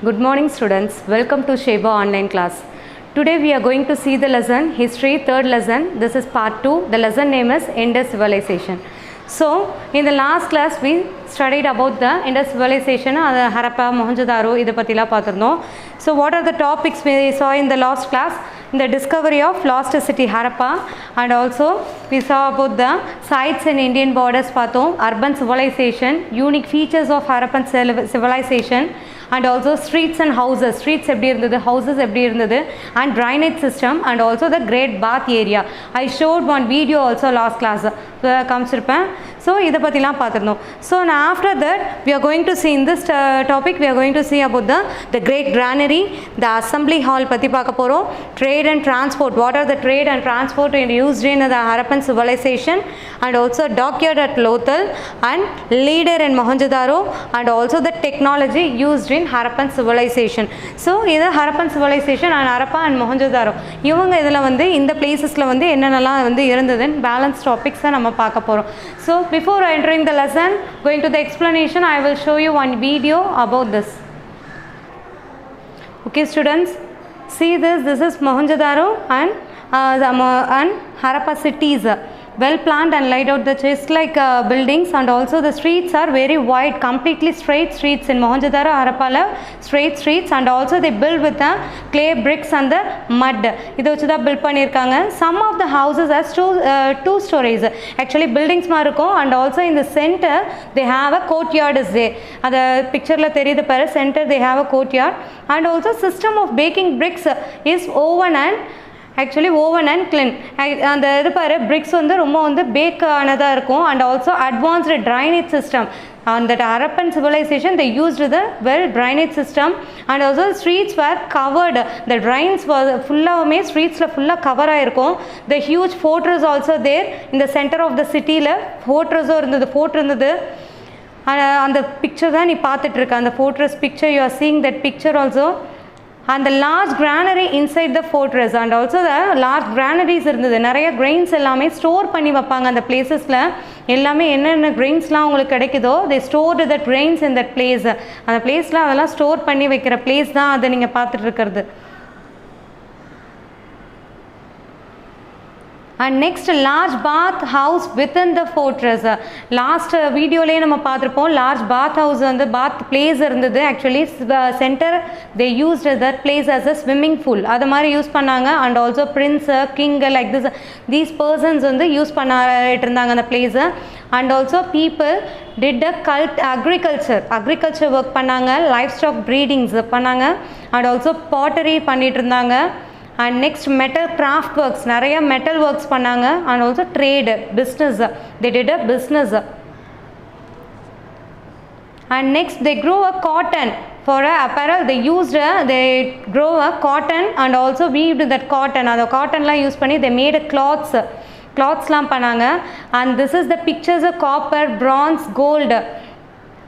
Good morning students, welcome to Sheba online class. Today we are going to see the lesson History, third lesson. This is part 2. The lesson name is Indus Civilization. So in the last class we studied about the Indus Civilization, Harappa, Mohenjo-daro, idu pathila paathirundom. So what are the topics we saw in the last class? The discovery of lost city Harappa, and also we saw about the sites in Indian borders paathom, urban civilization, unique features of Harappan civilization, and also streets and houses. Streets eppadi irundhathu, houses eppadi irundhathu, and drainage system, and also the great bath area. I showed one video also last class காமிச்சிருப்பேன். So இதை பற்றிலாம் பார்த்துருந்தோம். So now after that we are going to see in this topic we are going to see about the great granary, the assembly hall பற்றி பார்க்க போகிறோம். Trade and transport, what are the trade and transport used in the Harappan civilization, and also dockyard at Lothal, and leader in Mohenjo-daro, and also the technology used in Harappan civilization. So இது Harappan civilization and Harappa and Mohenjo-daro இவங்க இதில் வந்து இந்த பிளேசஸில் வந்து என்னென்னலாம் வந்து இருந்ததுன்னு balance டாபிக்ஸை நம்ம பார்க்க போகிறோம். So before entering the lesson, going to the explanation, I will show you one video about this. Okay students, see this is Mohenjo-daro and Harappa cities. Well planned and laid out, the just like buildings, and also the streets are very wide, completely straight streets in Mohenjo-daro, Harappa straight streets, and also they build with the clay bricks and the mud. இதை வச்சு தான் build பண்ணியிருக்காங்க. Some of the houses are two stories. Actually buildings மாதிரி இருக்கும், and also in the center they have a courtyard is there. அந்த pictureல தெரியுது பாரு, center they have a courtyard, and also system of baking bricks is oven and clean. அந்த இது பாரு bricks வந்து ரொம்ப வந்து பேக் ஆனதாக இருக்கும், and also advanced drainage system. And that Harappan civilization they used the well drainage system, and also streets were covered. The drains was fullavume streetsla fulla cover ஆயிருக்கும். The huge fortress also there in the center of the city la fortress irundhathu, fort irundhathu. And the picture தான் நீ பார்த்துட்டு இருக்க, அந்த fortress picture you are seeing that picture also. And the large granary inside the fortress, and also the large granaries இருந்தது, நிறைய grains எல்லாமே store பண்ணி வைப்பாங்க அந்த பிளேசஸில். எல்லாமே என்னென்ன கிரெயின்ஸ்லாம் உங்களுக்கு கிடைக்குதோ they stored the grains in that place. அந்த பிளேஸில் அதெல்லாம் ஸ்டோர் பண்ணி வைக்கிற பிளேஸ் தான் அதை நீங்கள் பார்த்துட்டு இருக்கிறது. And next, large bath house within the fortress. Last video le நம்ம பார்த்திருப்போம், large bath house வந்து bath place இருந்தது. Actually center they used that place as a swimming pool. அது மாதிரி யூஸ் பண்ணாங்க, and also prince, king, like this these persons வந்து use பண்ணிட்டு இருந்தாங்க அந்த place. And also people did a agriculture work பண்ணாங்க, livestock breedings பண்ணாங்க, and also pottery பண்ணிட்டு இருந்தாங்க. And next, metal craft works, நிறைய metal works பண்ணாங்க, and also trade, business, they did a business. And next they grew a cotton for a apparel. They grow a cotton and also weaved that cotton. அந்த காட்டன்லாம் use பண்ணி they made a clothsலாம் பண்ணாங்க. And this is the pictures of copper, bronze, gold.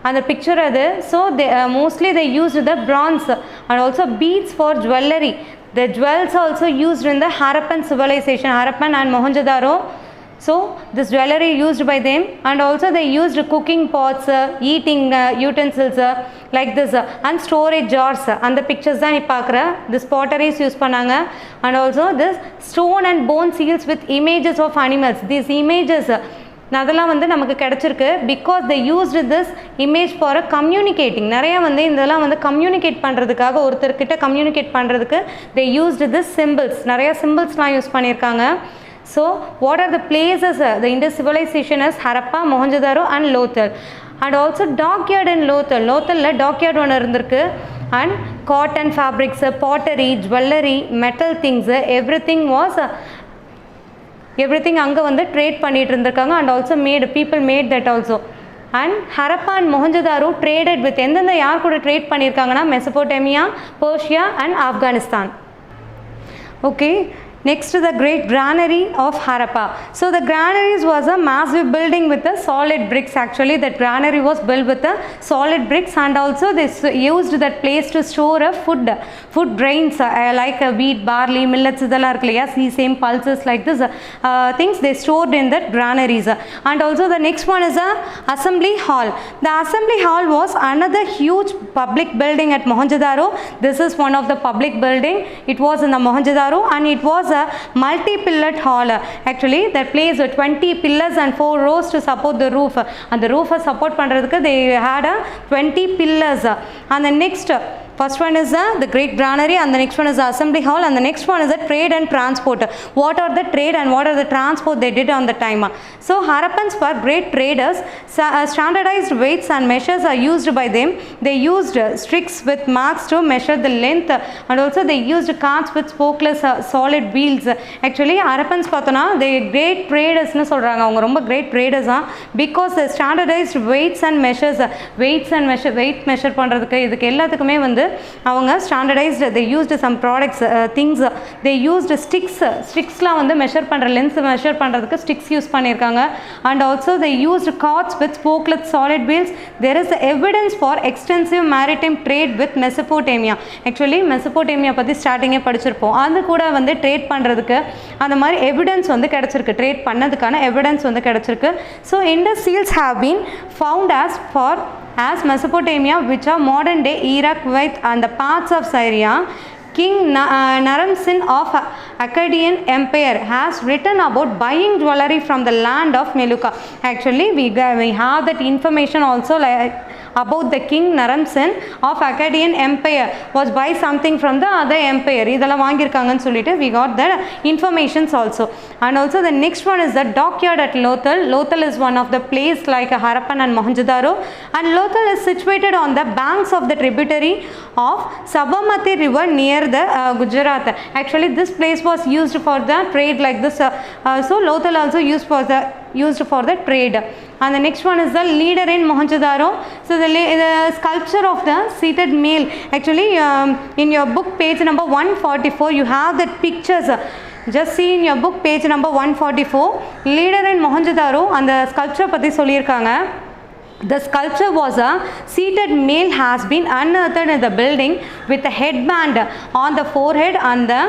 அந்த picture அது. So they mostly they used the bronze, and also beads for jewelry. The jewels also used in the Harappan civilization, Harappan and Mohenjo-daro. So this jewelry used by them, and also they used cooking pots, eating utensils like this, and storage jars. And the pictures தான் நீ பார்க்குற, this potteries use பண்ணாங்க, and also this stone and bone seals with images of animals. These images அதெல்லாம் வந்து நமக்கு கிடச்சிருக்கு because they used this image for a communicating. நிறைய வந்து இதெல்லாம் வந்து கம்யூனிகேட் பண்ணுறதுக்காக, ஒருத்தர்கிட்ட கம்யூனிகேட் பண்ணுறதுக்கு they used this symbols. நிறைய சிம்பிள்ஸ்லாம் யூஸ் பண்ணியிருக்காங்க. So what are the places? The Indus civilization is Harappa, Mohenjo-daro and Lothal, and also dockyard in Lothal. Lothalல dockyard ஒன்று இருந்திருக்கு, and cotton fabrics, pottery, jewelry, metal things, everything அங்கே வந்து trade பண்ணிட்டு இருந்திருக்காங்க, and also people made that also. And Harappa and Mohenjo-daro traded with எந்தெந்த யார் கூட trade பண்ணியிருக்காங்கன்னா மெசபோட்டேமியா, Persia and Afghanistan. Okay, Next to the great granary of Harappa. So the granaries was a massive building with a solid bricks. Actually that granary was built with a solid bricks, and also they used that place to store a food grains like wheat, barley, millets, idella irukliya, sesame, pulses, like this things they stored in that granaries. And also the next one is a assembly hall. The assembly hall was another huge public building at Mohenjo-daro. This is one of the public building. It was in the Mohenjo-daro, and it was a multi-pillared hall. Actually that place 20 pillars and 4 rows to support the roof, and the roof support pandradhukku they had 20 pillars. And the next first one is the great granary, and the next one is the assembly hall, and the next one is the trade and transport. What are the trade and what are the transport they did on the time? So Harappans were great traders. Standardized weights and measures are used by them. They used sticks with marks to measure the length, and also they used carts with spokeless solid wheels. Actually Harappans பார்த்தோன்னா they great traders னு சொல்றாங்க. அவங்க ரொம்ப great traders because the standardized weights and measures, weight measure பண்றதுக்கு இதுக்கு எல்லாத்துக்குமே வந்து அவங்க standardized, they used some products things, they used sticksலாம் வந்து measure பண்ற length measure பண்றதுக்கு sticks யூஸ் பண்ணிருக்காங்க. And also they used carts with spokeless solid wheels. There is evidence for extensive maritime trade with Mesopotamia. Actually Mesopotamia பத்தி ஸ்டார்டிங்கே படிச்சிருப்போம். அது கூட வந்து ட்ரேட் பண்றதுக்கு அந்த மாதிரி எவிடன்ஸ் வந்து கிடைச்சிருக்கு, ட்ரேட் பண்ணதுக்கான எவிடன்ஸ் வந்து கிடைச்சிருக்கு. So Indus seals have been found as Mesopotamia, which are modern day Iraq, Kuwait and the parts of Syria. King Naram-Sin of Akkadian Empire has written about buying jewelry from the land of Meluka. Actually we have that information also, like about the king Naram-Sin of Akkadian Empire was buy something from the other empire. இதெல்லாம் வாங்கியிருக்காங்கன்னு சொல்லிட்டு we got the informations also. And also the next one is the dockyard at Lothal. Lothal is one of the place like Harappan and Mohenjo-daro, and Lothal is situated on the banks of the tributary of Sowmya river near the Gujarat. Actually this place was used for the trade like this. So Lothal also used for the trade. And the next one is the leader in Mohenjo-daro. So the sculpture of the seated male. Actually in your book page number 144 you have the pictures. Just see in your book page number 144, leader in Mohenjo-daro and the sculpture பத்தி சொல்லியிருக்காங்க. The sculpture was a seated male has been unearthed in the building with a headband on the forehead and the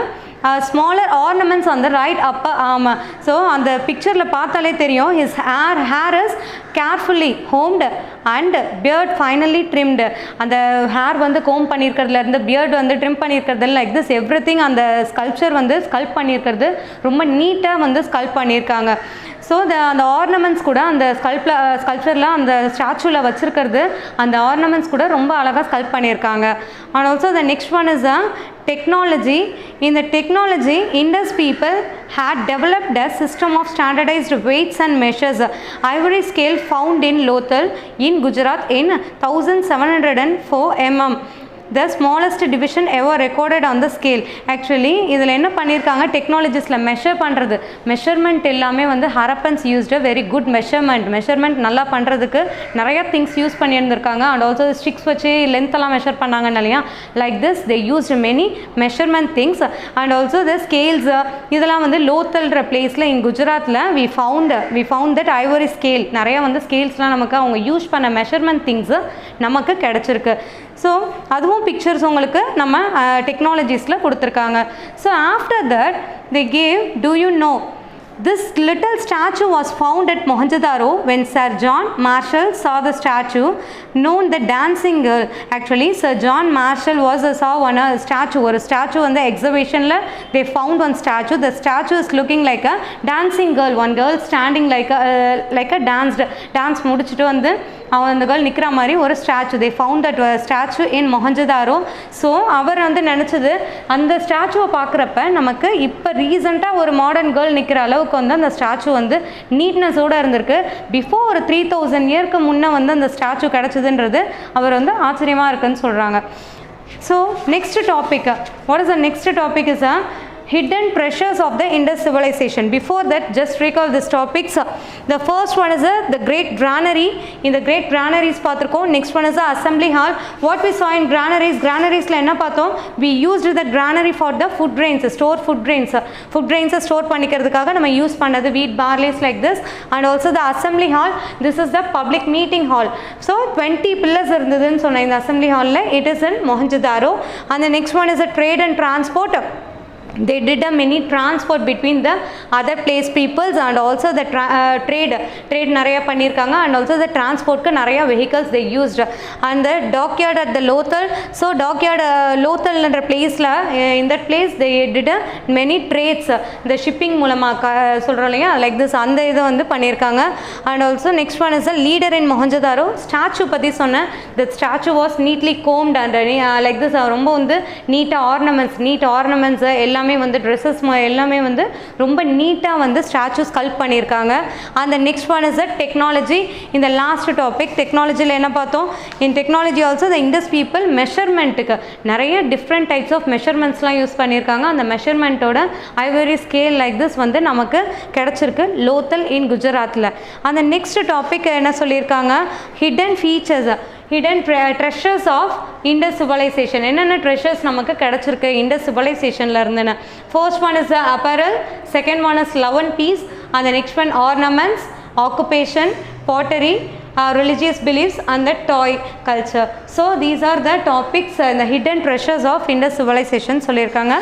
smaller ornaments on the right upper arm. So on the picture la paathaale theriyum his hair is carefully combed and beard finally trimmed. And the hair vandu comb பண்ணிருக்கிறதுல இருந்து beard வந்து trim பண்ணிருக்கிறது like this everything அந்த sculpture வந்து sculpt பண்ணிருக்கிறது ரொம்ப நீட்டா வந்து sculpt பண்ணிருக்காங்க. So the ornaments கூட அந்த sculptureல அந்த ஸ்டாச்சுல வச்சிருக்கிறது அந்த ornaments கூட ரொம்ப அழகா sculpt பண்ணிருக்காங்க. And also the next one is technology. In the technology, Indus people had developed a system of standardized weights and measures. Ivory scale found in Lothal in Gujarat in 1704 mm. The smallest division ever recorded on the scale. Actually இதில் என்ன பண்ணியிருக்காங்க, டெக்னாலஜிஸில் measure பண்ணுறது, measurement எல்லாமே வந்து Harappans used a very good measurement நல்லா பண்ணுறதுக்கு நிறையா things use பண்ணியிருந்திருக்காங்க. அண்ட் ஆல்சோ ஸ்டிக்ஸ் வச்சு லென்த்தெல்லாம் மெஷர் பண்ணாங்கன்னு இல்லையா, like this they used many measurement things. And also the scales இதெல்லாம் வந்து லோத்தல்ன்ற பிளேஸில் இன் குஜராத்தில் we found that ivory scale. நிறையா வந்து ஸ்கேல்ஸ்லாம் நமக்கு அவங்க யூஸ் பண்ண மெஷர்மெண்ட் திங்ஸு நமக்கு கிடச்சிருக்கு. ஸோ அதுவும் பிக்சர்ஸ் உங்களுக்கு நம்ம டெக்னாலஜிஸில் கொடுத்துருக்காங்க. So after that they gave, do you know, this little statue was found at Mohenjo-daro when Sir John Marshall saw the statue known the dancing girl. Actually Sir John Marshall saw one statue, or statue on the exhibition la they found one statue. The statue is looking like a dancing girl, one girl standing like a dance முடிச்சிட்டு வந்து அந்த girl நிற்கிற மாதிரி ஒரு statue. They found that statue in Mohenjodaro. So அவர் வந்து நினச்சது அந்த ஸ்டாச்சுவை பார்க்குறப்ப நமக்கு இப்போ ரீசெண்டாக ஒரு மாடர்ன் கேர்ள் நிற்கிற அளவுக்கு வந்து அந்த ஸ்டாச்சு வந்து நீட்னஸோடு இருந்திருக்கு. பிஃபோர் ஒரு 3000 இயர்க்கு முன்னே வந்து அந்த ஸ்டாச்சு கிடச்சிதுன்றது அவர் வந்து ஆச்சரியமாக இருக்குன்னு சொல்கிறாங்க. So next topic, what is the next topic is hidden treasures of the Indus civilization. Before that, just recall these topics. The first one is the great granary. In the great granaries பார்த்திருக்கோம். Next one is the assembly hall. What we saw in granaries, granaries ல என்ன பார்த்தோம்? We used the granary for the food grains, store food grains. Food grains store பண்ணிக்கிறதுக்காக நம்ம use பண்ணது wheat, barleys like this. And also the assembly hall, this is the public meeting hall. So 20 pillars இருந்ததுன்னு சொன்ன இந்த assembly hall ல, it is in Mohenjo-daro. And the next one is a trade and transport. They did a many transport between the other place peoples and also the trade நிறைய பண்ணியிருக்காங்க and also the transportக்கு நிறைய vehicles they used. And the dockyard at the Lothal, so dockyard Lothal என்ற placeல, in that place they did a many trades, the shipping மூலமா சொல்றோம் இல்லையா, like this அந்த இது வந்து பண்ணியிருக்காங்க. And also next one is the leader in Mohenjo-daro. statue பற்றி சொன்னேன். The statue was neatly combed and like this ரொம்ப வந்து neat ornaments எல்லாமே வந்து dresses எல்லாமே வந்து ரொம்ப நீட்டா வந்து ஸ்டாச்சு ஸ்கல்ப் பண்ணிருக்காங்க. and the next one is the technology. in the last topic technology ல என்ன பார்த்தோம்? in technology also the Indus people measurementக்கு நிறைய different types of measurementsலாம் யூஸ் பண்ணிருக்காங்க. அந்த measurementோட ivory scale like this வந்து நமக்கு கிடைச்சிருக்கு Lothal in குஜராத்ல. and the next topic என்ன சொல்லிருக்காங்க? hidden features, hidden treasures of Indus civilization. என்னென்ன treasures நமக்கு கிடைச்சிருக்கு Indus civilizationல இருந்துன்னு? First one is the apparel, second one is love and peace, and the next one ornaments, occupation, pottery, religious beliefs and the toy culture. So these are the topics and the hidden treasures of Indus civilization சொல்லிருக்காங்க.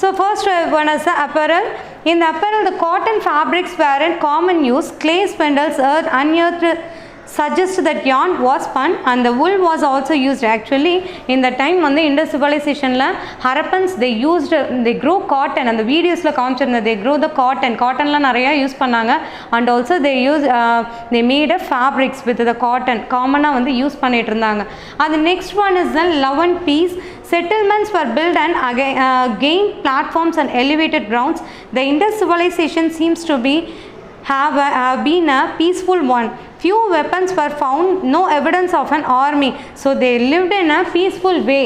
So first one is the apparel. In the apparel, the cotton fabrics were in common use. Clay spindles, unearthed suggest that yarn was spun and the wool was also used. Actually in the time on the Indus civilization la Harappans they grow cotton, and the videos la kaamichirundha they grow the cotton la nariya use pannanga. And also they they made a fabrics with the cotton common ah வந்து use பண்ணிட்டு இருந்தாங்க. And the next one is the love and peace. Settlements were built and gained platforms and elevated grounds. The Indus civilization seems to be have been a peaceful one. Few weapons were found, no evidence of an army. So they lived in a peaceful way.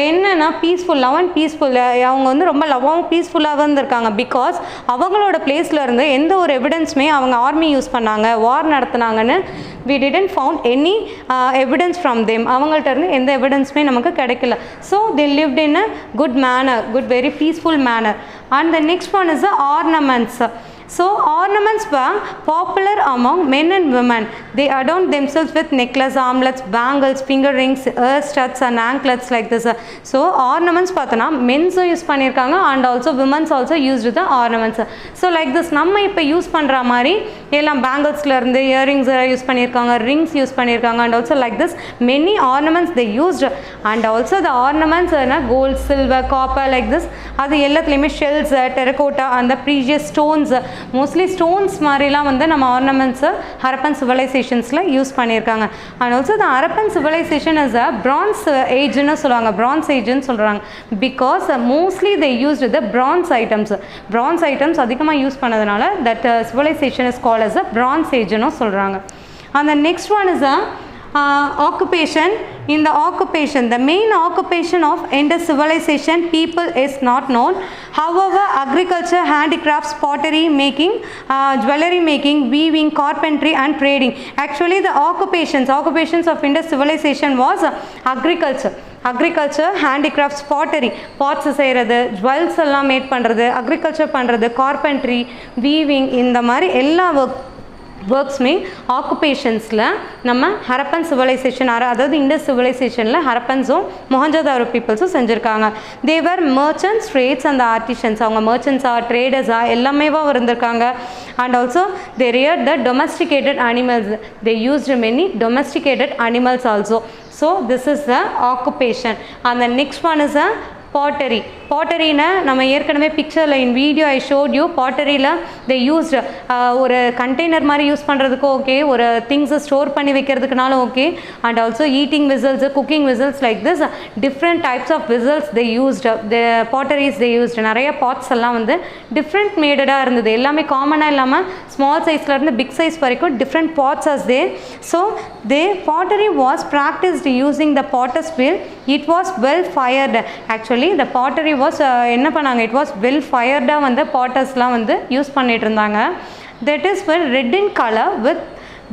என்னன்னா peaceful, love and peaceful. அவங்க வந்து ரொம்ப லவ்வாகவும் பீஸ்ஃபுல்லாக இருந்திருக்காங்க. Because அவங்களோட பிளேஸில் இருந்து எந்த ஒரு எவிடன்ஸுமே அவங்க ஆர்மி யூஸ் பண்ணாங்க, வார் நடத்தினாங்கன்னு we didn't found any evidence from them. அவங்கள்ட்ட இருந்து எந்த எவிடன்ஸுமே நமக்கு கிடைக்கல. So they lived in a good manner, very peaceful manner. And the next one is the ornaments. So ornaments were popular among men and women. They adorned themselves with necklaces, armlets, bangles, finger rings, ear studs and anklets like this. So ornaments பார்த்தனா men's use பண்ணிருக்காங்க and also women's also used the ornaments. So like this நம்ம இப்ப use பண்ற மாதிரி எல்லாம் bangles-ல இருந்து earrings use பண்ணிருக்காங்க, rings use பண்ணிருக்காங்க and also like this many ornaments they used. And also the ornaments gold, silver, copper like this அது எல்லாத்துலயுமே shells, terracotta and the precious stones, mostly stones மாதிரிலாம் வந்து நம்ம ornaments Harappan civilizations-ல யூஸ் பண்ணிருக்காங்க. And also the Harappan civilization is a bronze age ன்னு சொல்றாங்க, bronze age ன்னு சொல்றாங்க because mostly they used the bronze items அதிகமா யூஸ் பண்ணதுனால that civilization is called as a bronze age ன்னு சொல்றாங்க. And the next one is a occupation. In the occupation, the main occupation of Indus civilization people is not known. However, agriculture, handicrafts, pottery making, jewelry making, weaving, carpentry and trading. Actually the occupations of Indus civilization was agriculture, handicrafts, pottery, pots செய்யறது, jewels எல்லாம் mat பண்றது, agriculture பண்றது, carpentry, weaving, இந்த மாதிரி எல்லா worksமே occupationsல நம்ம Harappan civilization அதாவது Indus civilizationல Harappans-உம் Mohenjo-daro peoples-உம் செஞ்சிருக்காங்க. They were merchants, trades and artisans. அவங்க merchants traders எல்லாமேவா இருந்திருக்காங்க. And also they reared the domesticated animals. They used many domesticated animals also. So this is the occupation. And the next one is a pottery-னா நம்ம ஏற்கனவே பிக்சரில் in video I showed you pottery-ல they used ஒரு container மாதிரி use பண்ணுறதுக்கு okay, ஒரு திங்ஸை store பண்ணி வைக்கிறதுக்குனாலும் okay, and also eating vessels, cooking vessels like this different types of vessels they used, the potteries they used. நிறைய pots எல்லாம் வந்து different மேடடாக இருந்தது, எல்லாமே காமனாக இல்லாமல் small size இருந்து big size வரைக்கும் different pots are there. So the pottery was practiced using the potter's wheel. It was well fired. Actually the pottery was என்ன பண்ணாங்க, it was well fired வந்து pottersலாம் வந்து யூஸ் பண்ணிட்டு இருந்தாங்க. That is for red in color with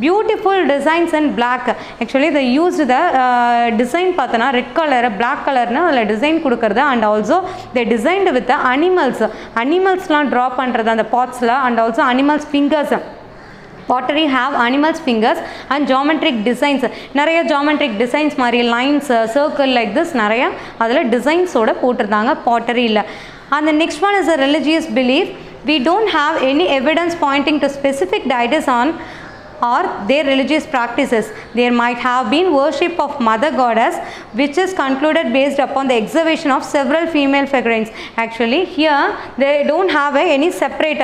beautiful designs in black. Actually they used the design பார்த்தனா red color black color னா அதுல design கொடுக்கிறது, and also they designed with the animalsலாம் draw பண்றது அந்த potsல, and also animals fingers. Pottery have animals fingers and geometric designs. நிறைய geometric designs மாதிரி lines circle like this நிறைய அதுல designs ஓட போட்டிருந்தாங்க potteryல. And the next one is a religious belief. We don't have any evidence pointing to specific deities on or their religious practices. There might have been worship of mother goddess, which is concluded based upon the observation of several female figurines. Actually here they don't have any separate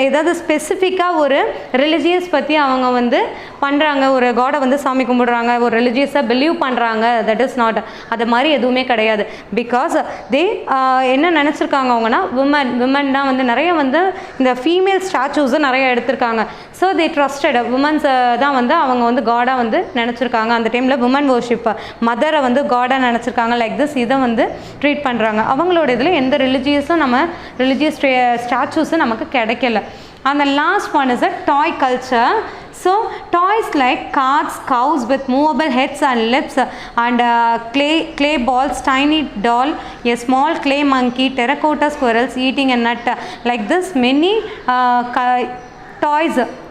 ஏதாவது ஸ்பெசிஃபிக்காக ஒரு religious பற்றி அவங்க வந்து பண்ணுறாங்க, ஒரு காடை வந்து சாமி கும்பிடுறாங்க, ஒரு ரிலிஜியஸாக பிலீவ் பண்ணுறாங்க, தட் இஸ் நாட், அது மாதிரி எதுவுமே கிடையாது. பிகாஸ் தே என்ன நினச்சிருக்காங்க அவங்கன்னா, விமன் தான் வந்து நிறைய வந்து இந்த ஃபீமேல் ஸ்டாச்சூஸை நிறைய எடுத்திருக்காங்க. ஸோ தே ட்ரஸ்டட் உமன்ஸ் தான் வந்து அவங்க வந்து காடாக வந்து நினச்சிருக்காங்க. அந்த டைமில் உமன் வர்ஷிப் மதரை வந்து காடாக நினச்சிருக்காங்க. லைக் திஸ் இதை வந்து ட்ரீட் பண்ணுறாங்க. அவங்களோட இதில் எந்த ரிலிஜியஸும் ரிலிஜியஸ் ஸ்டாச்சூஸும் நமக்கு கிடைக்கல. And the last one is a toy culture. So toys like carts, cows with movable heads and lips, and clay balls, tiny doll, a small clay monkey, terracotta squirrels eating a nut, like this many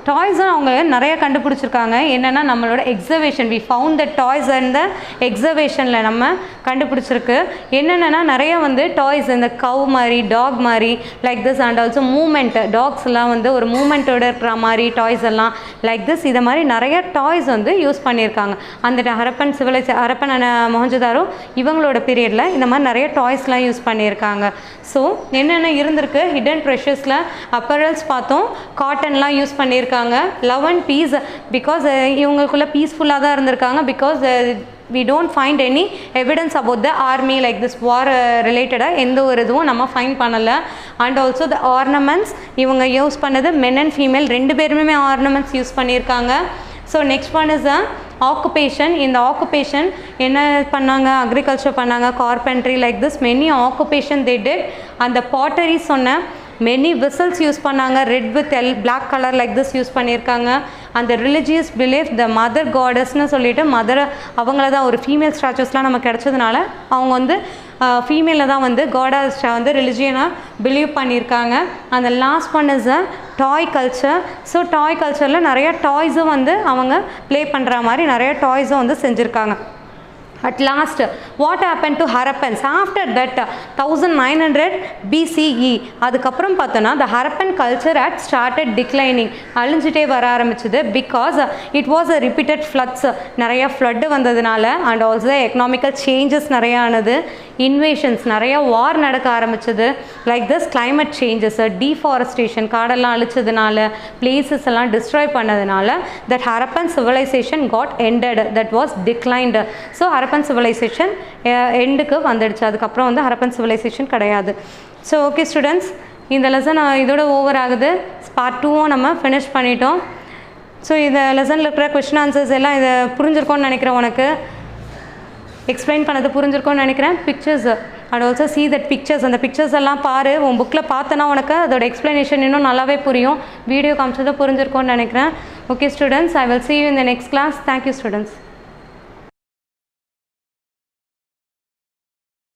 toys அவங்க நிறைய கண்டுபிடிச்சிருக்காங்க. என்னென்னா நம்மளோட exhibition, we found the toys and the எக்ஸிபிஷனில் நம்ம கண்டுபிடிச்சிருக்கு. என்னென்னா நிறைய வந்து டாய்ஸ் இந்த கவ் மாதிரி டாக் மாதிரி like this, and also movement டாக்ஸ்லாம் வந்து ஒரு மூமெண்ட்டோட இருக்கிற மாதிரி டாய்ஸ் எல்லாம் லைக் திஸ், இதை மாதிரி நிறைய டாய்ஸ் வந்து யூஸ் பண்ணியிருக்காங்க. அந்த ஹரப்பன் மொஹஞ்சதாரோ இவங்களோட பீரியடில் இந்த மாதிரி நிறைய டாய்ஸ்லாம் யூஸ் பண்ணியிருக்காங்க. ஸோ என்னென்ன இருந்திருக்கு, ஹிடன் ட்ரெஷர்ஸில் அப்பரல்ஸ் பார்த்தோம், காட்டன்லாம் யூஸ் பண்ணியிருக்காங்க. லவ் அண்ட் பீஸ், பிகாஸ் இவங்களுக்குள்ள பீஸ்ஃபுல்லாக தான் இருந்திருக்காங்க. Because we don't find any evidence about the army like this war related எந்த ஒரு இதுவும் நம்ம ஃபைண்ட் பண்ணலை. அண்ட் ஆல்சோ the ornaments இவங்க யூஸ் பண்ணது men and female ரெண்டு பேருமே ornaments யூஸ் பண்ணியிருக்காங்க. So next one is occupation. இந்த ஆக்குபேஷன் என்ன பண்ணாங்க, அக்ரிகல்ச்சர் பண்ணாங்க, carpentry like this many occupation they did. அந்த பாட்டரி சொன்ன மெனி விசல்ஸ் யூஸ் பண்ணாங்க, red with black colour like this use பண்ணியிருக்காங்க. அந்த ரிலிஜியஸ் பிலீஃப் த மதர் காடஸ்ன்னு சொல்லிட்டு மதர் அவங்கள தான் ஒரு ஃபீமேல் ஸ்டாச்சஸ்லாம் நமக்கு கிடச்சதுனால அவங்க வந்து ஃபீமேலில் தான் வந்து காடஸ் வந்து ரிலிஜியனாக பிலீவ் பண்ணியிருக்காங்க. அந்த last one is a toy culture. So toy கல்ச்சரில் நிறைய டாய்ஸும் வந்து அவங்க ப்ளே பண்ணுற மாதிரி நிறைய டாய்ஸும் வந்து செஞ்சுருக்காங்க. At last, what happened to Harappans? After that, 1900 BCE, அதுக்கப்புறம் பார்த்தோன்னா the Harappan culture had started declining. அழிஞ்சிட்டே வர ஆரம்பிச்சது. Because it was a repeated floods. நிறைய flood வந்ததுனால, and also economical changes நிறைய ஆனது, invasions நிறைய war நடக்க ஆரம்பிச்சது. Like this climate changes, deforestation, காடெல்லாம் அழிச்சதுனால, places எல்லாம் destroy பண்ணதுனால, that Harappan civilization got ended. That was declined. So Harappan civilization எண்டுக்கு வந்துடுச்சு. அதுக்கப்புறம் வந்து ஹரப்பன் சிவிலைசேஷன் கிடையாது. ஸோ ஓகே ஸ்டூடெண்ட்ஸ், இந்த லெசன் இதோட ஓவர் ஆகுது. பார்ட் 2வும் நம்ம ஃபினிஷ் பண்ணிட்டோம். ஸோ இந்த லெசனில் இருக்கிற கொஸ்டின் ஆன்சர்ஸ் எல்லாம் இதை புரிஞ்சிருக்கோன்னு நினைக்கிறேன், உனக்கு எக்ஸ்பிளைன் பண்ணது புரிஞ்சிருக்கோன்னு நினைக்கிறேன். Pictures and also see that pictures, அந்த பிக்சர்ஸ் எல்லாம் பாரு, உன் புக்கில் பார்த்தனா உனக்கு அதோட எக்ஸ்ப்ளனேஷன் இன்னும் நல்லாவே புரியும். வீடியோ காமிச்சதை புரிஞ்சிருக்கோன்னு நினைக்கிறேன். Okay students, I will see you in the next class. Thank you students.